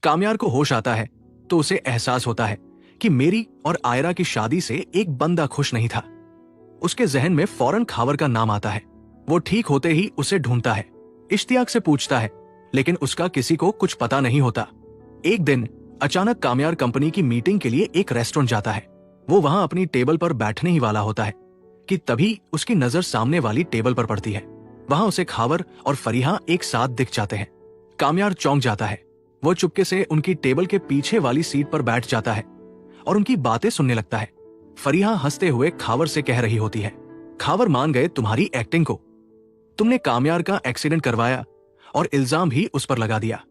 कामयार को होश आता है तो उसे एहसास होता है कि मेरी और आयरा की शादी से एक बंदा खुश नहीं था। उसके जहन में फौरन खावर का नाम आता है। वो ठीक होते ही उसे ढूंढता है, इश्तियाक से पूछता है, लेकिन उसका किसी को कुछ पता नहीं होता। एक दिन अचानक कामयार कंपनी की मीटिंग के लिए एक रेस्टोरेंट जाता है। वो वहां अपनी टेबल पर बैठने ही वाला होता है कि तभी उसकी नजर सामने वाली टेबल पर पड़ती है। वहां उसे खावर और फरीहा एक साथ दिख जाते हैं। कामयार चौंक जाता है। वो चुपके से उनकी टेबल के पीछे वाली सीट पर बैठ जाता है और उनकी बातें सुनने लगता है। फरीहा हंसते हुए खावर से कह रही होती है, खावर मान गए तुम्हारी एक्टिंग को। तुमने कामयार का एक्सीडेंट करवाया और इल्जाम भी उस पर लगा दिया।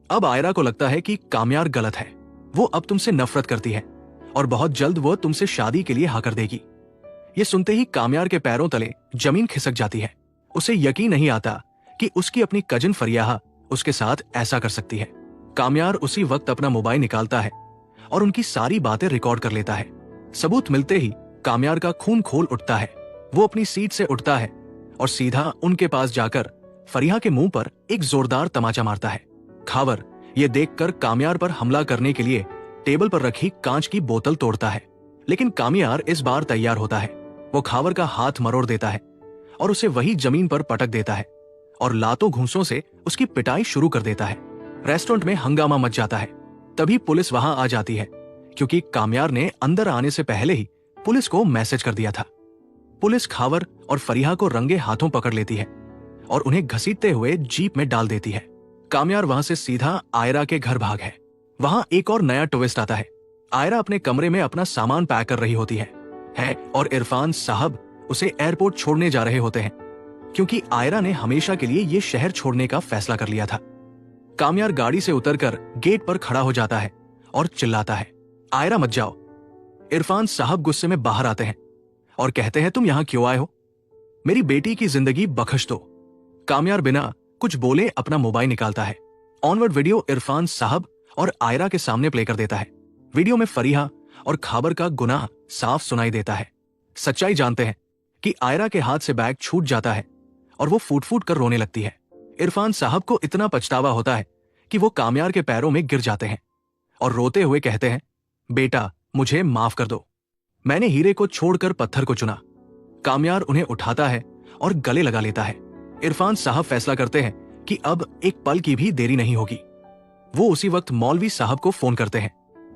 अब आयरा को लगता है कि कामयार गलत है। वो अब तुमसे नफरत करती है और बहुत जल्द वो तुमसे शादी के लिए हाँ कर देगी। ये सुनते ही कामयार के पैरों तले जमीन खिसक जाती है। उसे यकीन नहीं आता कि उसकी अपनी कजिन फरियाहा उसके साथ ऐसा कर सकती है। कामयार उसी वक्त अपना मोबाइल निकालता है और उनकी सारी बातें रिकॉर्ड कर लेता है। सबूत मिलते ही कामयार का खून खोल उठता है। वो अपनी सीट से उठता है और सीधा उनके पास जाकर फरीहा के मुंह पर एक जोरदार तमाचा मारता है। खावर ये देखकर कामयार पर हमला करने के लिए टेबल पर रखी कांच की बोतल तोड़ता है, लेकिन कामयार इस बार तैयार होता है। वो खावर का हाथ मरोड़ देता है और उसे वही जमीन पर पटक देता है और लातों घूंसों से उसकी पिटाई शुरू कर देता है। रेस्टोरेंट में हंगामा मच जाता है। तभी पुलिस वहां आ जाती है, क्योंकि कामयार ने अंदर आने से पहले ही पुलिस को मैसेज कर दिया था। पुलिस खावर और फरीहा को रंगे हाथों पकड़ लेती है और उन्हें घसीटते हुए जीप में डाल देती है। कामयार वहां से सीधा आयरा के घर भाग है। वहां एक और नया ट्विस्ट आता है। आयरा अपने कमरे में अपना सामान पैक कर रही होती है और इरफान साहब उसे एयरपोर्ट छोड़ने जा रहे होते हैं, क्योंकि आयरा ने हमेशा के लिए ये शहर छोड़ने का फैसला कर लिया था। कामयार गाड़ी से उतरकर गेट पर खड़ा हो जाता है और चिल्लाता है, आयरा मत जाओ। इरफान साहब गुस्से में बाहर आते हैं और कहते हैं, तुम यहां क्यों आए हो? मेरी बेटी की जिंदगी बख्श दो। कामयार बिना कुछ बोले अपना मोबाइल निकालता है। ऑनवर्ड वीडियो इरफान साहब और आयरा के सामने प्ले कर देता है। वीडियो में फरीहा और खाबर का गुनाह साफ सुनाई देता है। सच्चाई जानते हैं कि आयरा के हाथ से बैग छूट जाता है और वो फूट फूट कर रोने लगती है। इरफान साहब को इतना पछतावा होता है कि वो कामयार के पैरों में गिर जाते हैं और रोते हुए कहते हैं, बेटा मुझे माफ कर दो, मैंने हीरे को छोड़कर पत्थर को चुना। कामयार उन्हें उठाता है और गले लगा लेता है। इरफान साहब फैसला करते हैं कि अब एक पल की भी देरी नहीं होगी। वो उसी वक्त मौलवी साहब को फोन करते हैं।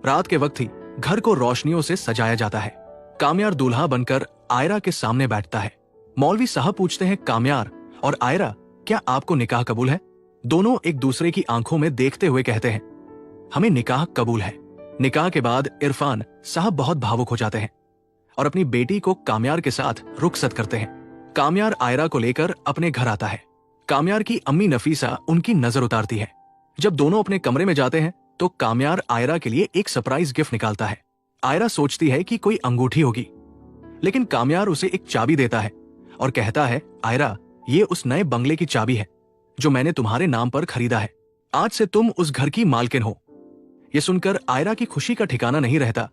रात के वक्त ही घर को रोशनियों से सजाया जाता है। कामयार दूल्हा बनकर आयरा के सामने बैठता है। मौलवी साहब पूछते हैं, कामयार और आयरा, क्या आपको निकाह कबूल है? दोनों एक दूसरे की आंखों में देखते हुए कहते हैं, हमें निकाह कबूल है। निकाह के बाद इरफान साहब बहुत भावुक हो जाते हैं और अपनी बेटी को कामयार के साथ रुखसत करते हैं। कामयार आयरा को लेकर अपने घर आता है। कामयार की अम्मी नफीसा उनकी नजर उतारती है। जब दोनों अपने कमरे में जाते हैं तो कामयार आयरा के लिए एक सरप्राइज गिफ्ट निकालता है। आयरा सोचती है कि कोई अंगूठी होगी, लेकिन कामयार उसे एक चाबी देता है और कहता है, आयरा ये उस नए बंगले की चाबी है जो मैंने तुम्हारे नाम पर खरीदा है। आज से तुम उस घर की मालकिन हो। ये सुनकर आयरा की खुशी का ठिकाना नहीं रहता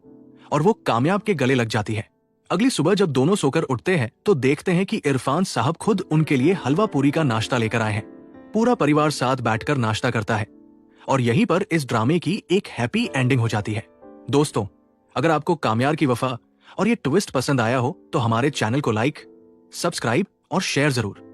और वो कामयाब के गले लग जाती है। अगली सुबह जब दोनों सोकर उठते हैं तो देखते हैं कि इरफान साहब खुद उनके लिए हलवा पूरी का नाश्ता लेकर आए हैं। पूरा परिवार साथ बैठकर नाश्ता करता है और यहीं पर इस ड्रामे की एक हैप्पी एंडिंग हो जाती है। दोस्तों, अगर आपको कामयार की वफा और ये ट्विस्ट पसंद आया हो तो हमारे चैनल को लाइक, सब्सक्राइब और शेयर जरूर।